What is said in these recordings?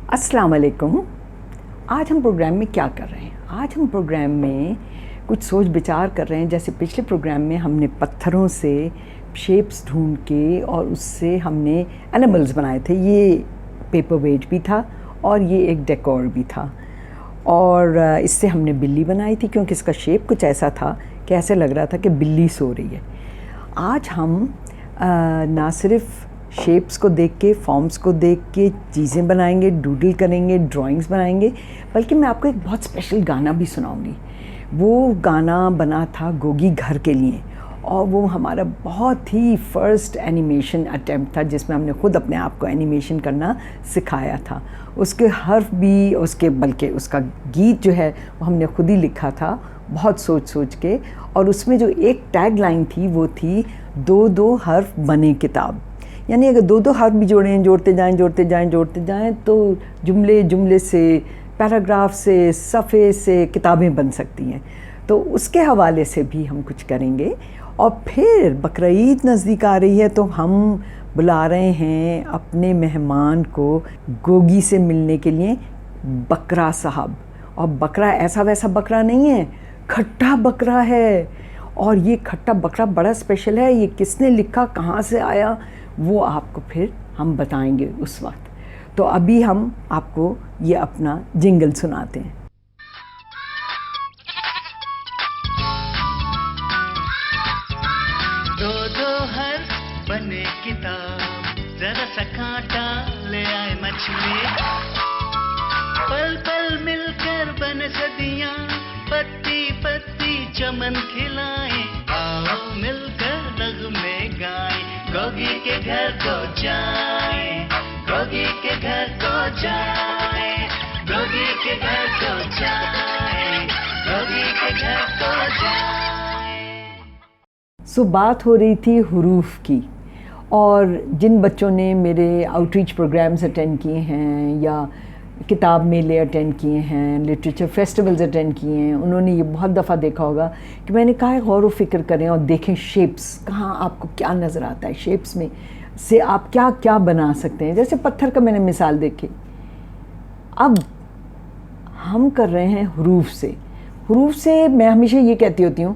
अस्सलाम वालेकुम। आज हम प्रोग्राम में क्या कर रहे हैं? आज हम प्रोग्राम में कुछ सोच विचार कर रहे हैं। जैसे पिछले प्रोग्राम में हमने पत्थरों से शेप्स ढूंढ के और उससे हमने एनिमल्स बनाए थे। ये पेपर वेट भी था और ये एक डेकोर भी था। और इससे हमने बिल्ली बनाई थी क्योंकि इसका शेप कुछ ऐसा था कि ऐसे लग रहा था कि बिल्ली सो रही है। आज हम ना सिर्फ शेप्स को देख के, फॉर्म्स को देख के चीज़ें बनाएंगे, डूडल करेंगे, ड्राइंग्स बनाएंगे, बल्कि मैं आपको एक बहुत स्पेशल गाना भी सुनाऊंगी। वो गाना बना था गोगी घर के लिए और वो हमारा बहुत ही फर्स्ट एनिमेशन अटेम्प्ट था जिसमें हमने खुद अपने आप को एनिमेशन करना सिखाया था। उसके हर्फ भी बल्कि उसका गीत जो है वो हमने खुद ही लिखा था बहुत सोच सोच के। और उसमें जो एक टैग लाइन थी वो थी, दो दो हर्फ बने किताब। यानी अगर दो दो हर्फ भी जोड़ते जाएं तो जुमले जुमले से, पैराग्राफ से, सफ़े से किताबें बन सकती हैं। तो उसके हवाले से भी हम कुछ करेंगे। और फिर बकरीद नज़दीक आ रही है तो हम बुला रहे हैं अपने मेहमान को गोगी से मिलने के लिए, बकरा साहब। और बकरा ऐसा वैसा बकरा नहीं है, खट्टा बकरा है। और ये खट्टा बकरा बड़ा स्पेशल है। ये किसने लिखा, कहाँ से आया, वो आपको फिर हम बताएंगे उस वक्त। तो अभी हम आपको ये अपना जिंगल सुनाते हैं। दो दो हर्फ बने किताब, जरा सा कांटा ले आए मछली। पल पल मिलकर बने सदियां, पत्ती पत्ती चमन खिलाए। आओ मिलकर नगमे गाएं, गोगी के घर को जाए, गोगी के घर को जाए, गोगी के घर को जाए, गोगी के घर को जाए। सो बात हो रही थी हुरूफ की। और जिन बच्चों ने मेरे आउटरीच प्रोग्राम्स अटेंड किए हैं या किताब मेले अटेंड किए हैं, लिटरेचर फेस्टिवल्स अटेंड किए हैं, उन्होंने ये बहुत दफ़ा देखा होगा कि मैंने कहा है गौर व फिक्र करें और देखें शेप्स, कहाँ आपको क्या नज़र आता है, शेप्स में से आप क्या क्या बना सकते हैं। जैसे पत्थर का मैंने मिसाल देखी। अब हम कर रहे हैं हुरूफ से। हुरूफ से मैं हमेशा ये कहती होती हूँ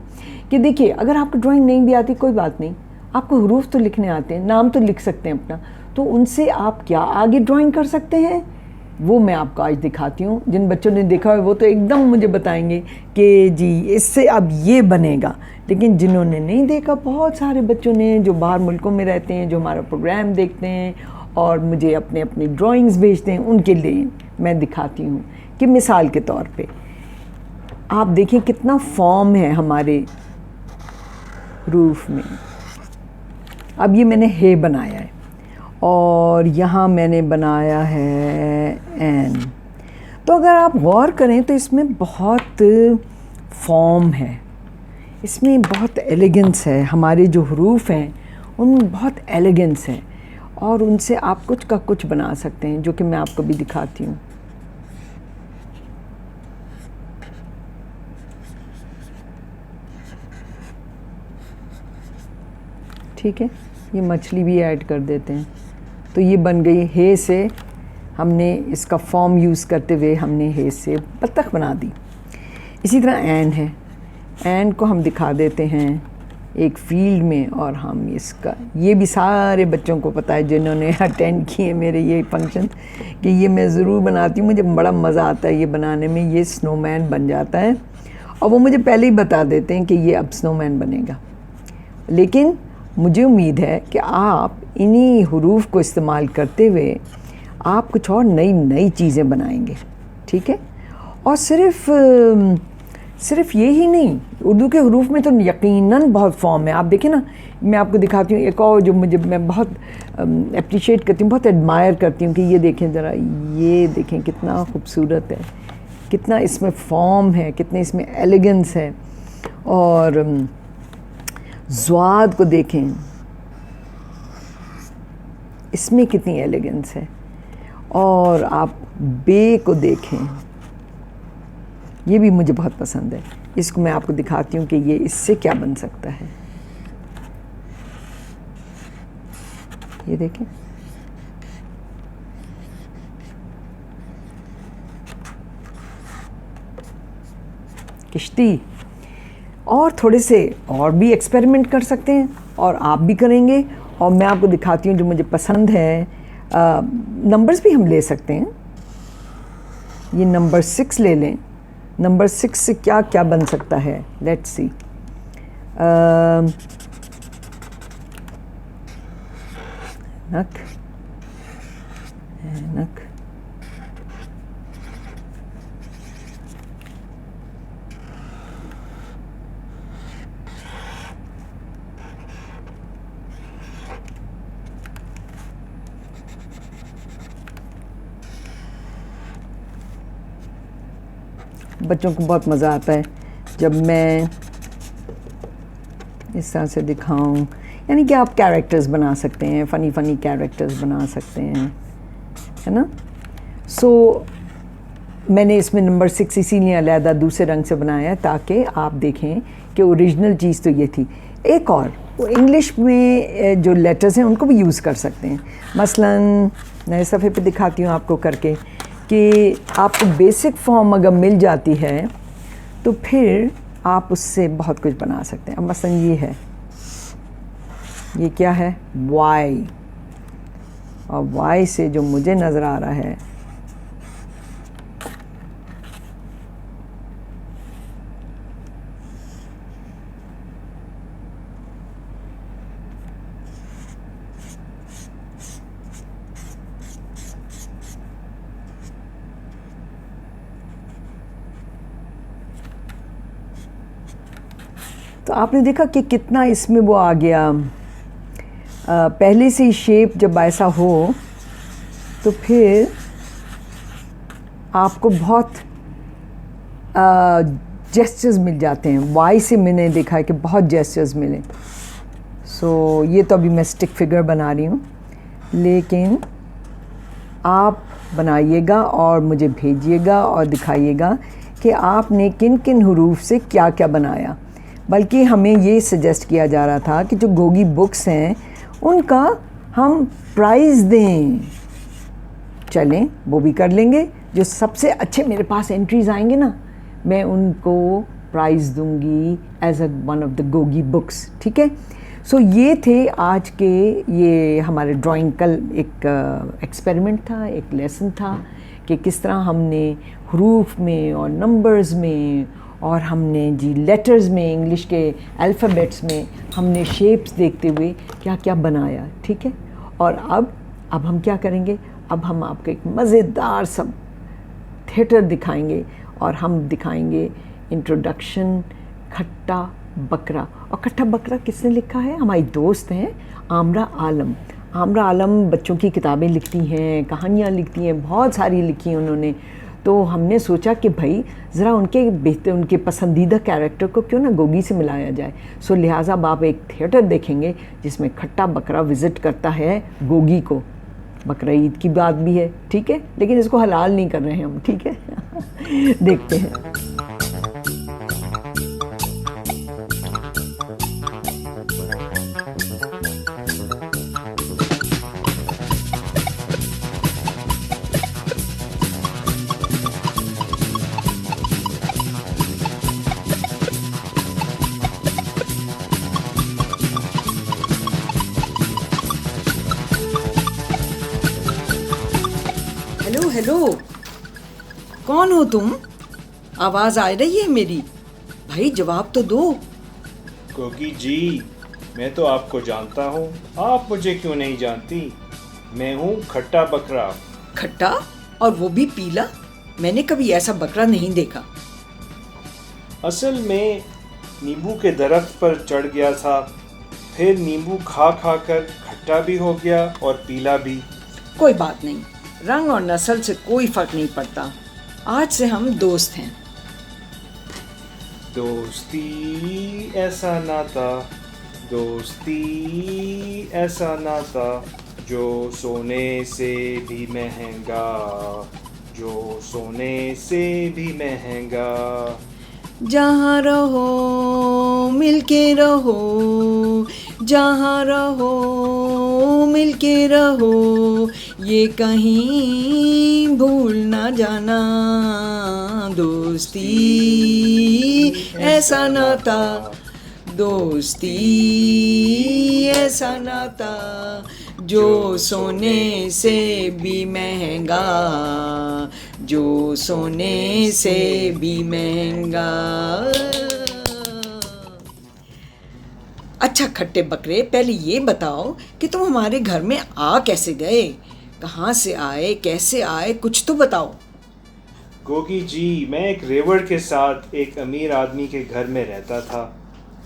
कि देखिए, अगर आपको ड्राइंग नहीं भी आती कोई बात नहीं, आपको हुरूफ तो लिखने आते हैं, नाम तो लिख सकते हैं अपना, तो उनसे आप क्या आगे ड्राइंग कर सकते हैं वो मैं आपको आज दिखाती हूँ। जिन बच्चों ने देखा है वो तो एकदम मुझे बताएंगे कि जी इससे अब ये बनेगा। लेकिन जिन्होंने नहीं देखा, बहुत सारे बच्चों ने जो बाहर मुल्कों में रहते हैं, जो हमारा प्रोग्राम देखते हैं और मुझे अपने अपनी ड्राइंग्स भेजते हैं, उनके लिए मैं दिखाती हूँ कि मिसाल के तौर पे आप देखिए कितना फॉर्म है हमारे रूफ में। अब ये मैंने हे बनाया है और यहाँ मैंने बनाया है एन। तो अगर आप गौर करें तो इसमें बहुत फॉर्म है, इसमें बहुत एलिगेंस है। हमारे जो हुरूफ हैं उनमें बहुत एलिगेंस है और उनसे आप कुछ का कुछ बना सकते हैं, जो कि मैं आपको भी दिखाती हूँ। ठीक है, ये मछली भी ऐड कर देते हैं। तो ये बन गई हे से, हमने इसका फॉर्म यूज़ करते हुए हमने हे से बत्तख बना दी। इसी तरह एन है, एन को हम दिखा देते हैं एक फील्ड में और हम इसका, ये भी सारे बच्चों को पता है जिन्होंने अटेंड किए मेरे ये फंक्शन, कि ये मैं ज़रूर बनाती हूँ। मुझे बड़ा मज़ा आता है ये बनाने में। ये स्नोमैन बन जाता है और वो मुझे पहले ही बता देते हैं कि ये अब स्नोमैन बनेगा। लेकिन मुझे उम्मीद है कि आप इन्हीं हुरूफ को इस्तेमाल करते हुए आप कुछ और नई नई चीज़ें बनाएंगे। ठीक है, और सिर्फ ये ही नहीं, उर्दू के हुरूफ में तो यकीनन बहुत फॉर्म है। आप देखें ना, मैं आपको दिखाती हूँ एक और जो मैं बहुत अप्रिशिएट करती हूँ, बहुत एडमायर करती हूँ कि ये देखें ज़रा, ये देखें कितना खूबसूरत है, कितना इसमें फॉर्म है, कितने इसमें एलिगेंस है। और ज़्वाद को देखें, इसमें कितनी एलिगेंस है। और आप बे को देखें, ये भी मुझे बहुत पसंद है। इसको मैं आपको दिखाती हूँ कि ये इससे क्या बन सकता है। ये देखें, किश्ती। और थोड़े से और भी एक्सपेरिमेंट कर सकते हैं और आप भी करेंगे, और मैं आपको दिखाती हूँ जो मुझे पसंद है। नंबर्स भी हम ले सकते हैं। ये नंबर 6 ले लें। नंबर 6 से क्या क्या बन सकता है, लेट्स सी। नक, नक, बच्चों को बहुत मज़ा आता है जब मैं इस तरह से दिखाऊं। यानी कि आप कैरेक्टर्स बना सकते हैं, फ़नी फ़नी कैरेक्टर्स बना सकते हैं, है ना। सो मैंने इसमें नंबर 6 इसीलिए अलहदा दूसरे रंग से बनाया है ताकि आप देखें कि ओरिजिनल चीज़ तो ये थी। एक और इंग्लिश में जो लेटर्स हैं उनको भी यूज़ कर सकते हैं। मसलन नए सफ़े पे दिखाती हूँ आपको करके कि आपको बेसिक फॉर्म अगर मिल जाती है तो फिर आप उससे बहुत कुछ बना सकते हैं। अब मसलन ये है, ये क्या है, वाई, और वाई से जो मुझे नज़र आ रहा है तो आपने देखा कि कितना इसमें वो आ गया। पहले से ही शेप जब ऐसा हो तो फिर आपको बहुत जेस्चर्स मिल जाते हैं। वाई से मैंने देखा है कि बहुत जेस्चर्स मिले। सो ये तो अभी मैं स्टिक फिगर बना रही हूँ, लेकिन आप बनाइएगा और मुझे भेजिएगा और दिखाइएगा कि आपने किन किन हरूफ से क्या क्या बनाया। बल्कि हमें ये सजेस्ट किया जा रहा था कि जो गोगी बुक्स हैं उनका हम प्राइज़ दें। चलें वो भी कर लेंगे। जो सबसे अच्छे मेरे पास एंट्रीज़ आएंगे ना, मैं उनको प्राइज़ दूंगी as a one of the गोगी बुक्स। ठीक है। सो ये थे आज के, ये हमारे ड्राइंग कल एक एक्सपेरिमेंट था, एक लेसन था कि किस तरह हमने हरूफ में और नंबर्स में और हमने जी लेटर्स में, इंग्लिश के अल्फ़ाबेट्स में हमने शेप्स देखते हुए क्या क्या बनाया। ठीक है। और अब हम क्या करेंगे, अब हम आपको एक मज़ेदार सब थिएटर दिखाएंगे और हम दिखाएंगे इंट्रोडक्शन खट्टा बकरा। और खट्टा बकरा किसने लिखा है, हमारी दोस्त हैं आमरा आलम। आमरा आलम बच्चों की किताबें लिखती हैं, कहानियाँ लिखती हैं, बहुत सारी लिखी हैं उन्होंने। तो हमने सोचा कि भाई ज़रा उनके पसंदीदा कैरेक्टर को क्यों ना गोगी से मिलाया जाए। सो लिहाजा अब आप एक थिएटर देखेंगे जिसमें खट्टा बकरा विज़िट करता है गोगी को। बकरा ईद की बात भी है, ठीक है, लेकिन इसको हलाल नहीं कर रहे हैं हम, ठीक है। देखते हैं। हेलो हेलो, कौन हो तुम? आवाज़ आ रही है मेरी? भाई जवाब तो दो। गोगी जी, मैं तो आपको जानता हूँ, आप मुझे क्यों नहीं जानती? मैं हूँ खट्टा बकरा। खट्टा, और वो भी पीला? मैंने कभी ऐसा बकरा नहीं देखा। असल में नींबू के दरख्त पर चढ़ गया था, फिर नींबू खा खा कर खट्टा भी हो गया और पीला भी। कोई बात नहीं, रंग और नस्ल से कोई फर्क नहीं पड़ता। आज से हम दोस्त हैं। दोस्ती ऐसा नाता, दोस्ती ऐसा नाता, जो सोने से भी महंगा, जो सोने से भी महंगा। जहाँ रहो मिलके रहो, जहाँ रहो मिलके रहो, ये कहीं भूल ना जाना। दोस्ती ऐसा नाता, दोस्ती ऐसा नाता, जो सोने से भी महंगा, जो सोने से भी महंगा। अच्छा खट्टे बकरे, पहले ये बताओ कि तुम हमारे घर में आ कैसे गए? कहाँ से आए, कैसे आए, कुछ तो बताओ। गोगी जी, मैं एक रेवड़ के साथ एक अमीर आदमी के घर में रहता था।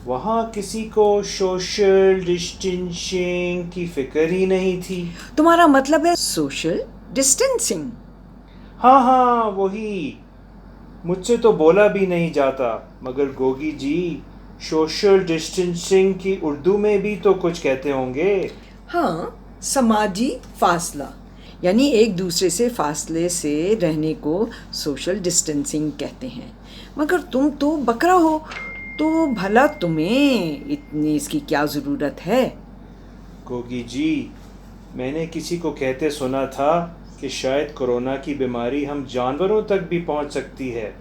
वहाँ किसी को सोशल डिस्टेंसिंग की फिक्र ही नहीं थी। तुम्हारा मतलब है सोशल डिस्टेंसिंग? हाँ, वही। मुझसे तो बोला भी नहीं जाता, मगर गोगी जी, सोशल डिस्टेंसिंग की उर्दू में भी तो कुछ कहते होंगे। हाँ, समाजी फासला, यानी एक दूसरे से फासले से रहने को सोशल डिस्टेंसिंग कहते हैं। मगर तुम तो बकरा हो, तो भला तुम्हें इतनी इसकी क्या ज़रूरत है? गोगी जी, मैंने किसी को कहते सुना था कि शायद कोरोना की बीमारी हम जानवरों तक भी पहुंच सकती है।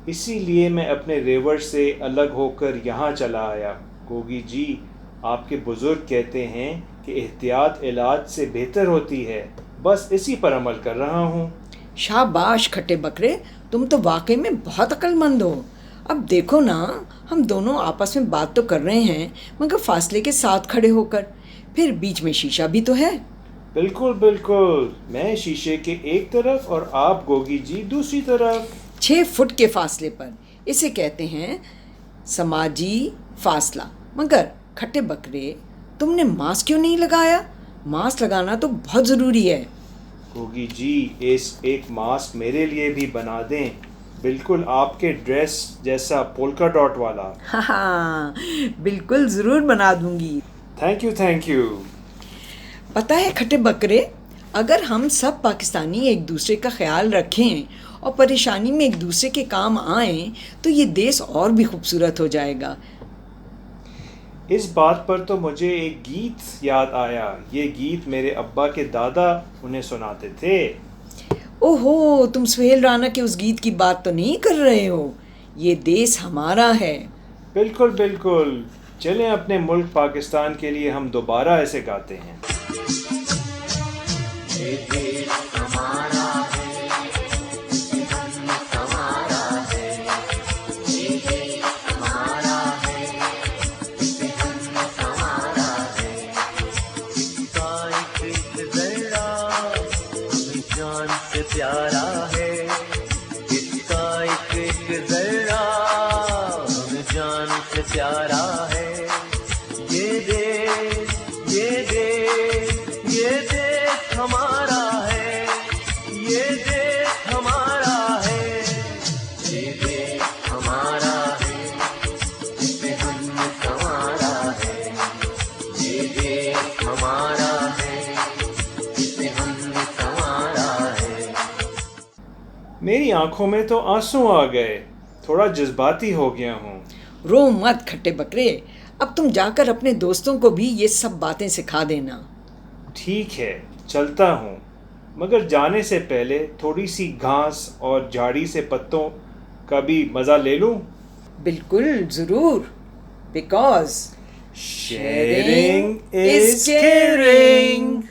इसीलिए मैं अपने रेवड़ से अलग होकर यहाँ चला आया। गोगी जी, आपके बुजुर्ग कहते हैं कि एहतियात इलाज से बेहतर होती है। बस इसी पर अमल कर रहा हूँ। शाबाश खट्टे बकरे, तुम तो वाकई में बहुत अक्लमंद हो। अब देखो ना, हम दोनों आपस में बात तो कर रहे हैं, मगर फासले के साथ खड़े होकर। फिर बीच में शीशा भी तो है। बिल्कुल बिल्कुल, मैं शीशे के एक तरफ और आप गोगी जी दूसरी तरफ। 6 फुट के फासले पर। इसे कहते हैं समाजी फासला। मगर खट्टे बकरे, तुमने मास्क क्यों नहीं लगाया? मास्क लगाना तो बहुत ज़रूरी है। गोगी जी, एक मास्क मेरे लिए भी बना दें, बिल्कुल आपके ड्रेस जैसा पोल्का डॉट वाला। हाँ, बिल्कुल ज़रूर बना दूंगी। Thank you. पता है खट्टे बकरे, अगर हम सब पाकिस्तानी एक दूसरे का ख्याल रखें और परेशानी में एक दूसरे के काम आएं, तो ये देश और भी खूबसूरत हो जाएगा। इस बात पर तो मुझे एक गीत याद आया। ये गीत मेरे अब्बा के दादा उन्हें सुनाते थे। ओहो, तुम सुहेल राना के उस गीत की बात तो नहीं कर रहे हो? ये देश हमारा है। बिल्कुल बिल्कुल, चलें अपने मुल्क पाकिस्तान के लिए हम दोबारा ऐसे गाते हैं। ये देश हमारा है, हमारा है, ये देश हमारा है, हमारा है। इसका एक जरा हमें जान से प्यारा है, इसका एक जरा हमें जान से प्यारा है। ये देश, ये देश, ये देश हमारा है, ये देश हमारा है, ये देश हमारा है, इसे हमने संवारा है, ये देश हमारा है, इसे हमने संवारा है। मेरी आंखों में तो आंसू आ गए, थोड़ा जज्बाती हो गया हूँ। रो मत खट्टे बकरे, अब तुम जाकर अपने दोस्तों को भी ये सब बातें सिखा देना। ठीक है, चलता हूँ, मगर जाने से पहले थोड़ी सी घास और झाड़ी से पत्तों का भी मज़ा ले लूँ। बिल्कुल ज़रूर, बिकॉज Sharing is caring.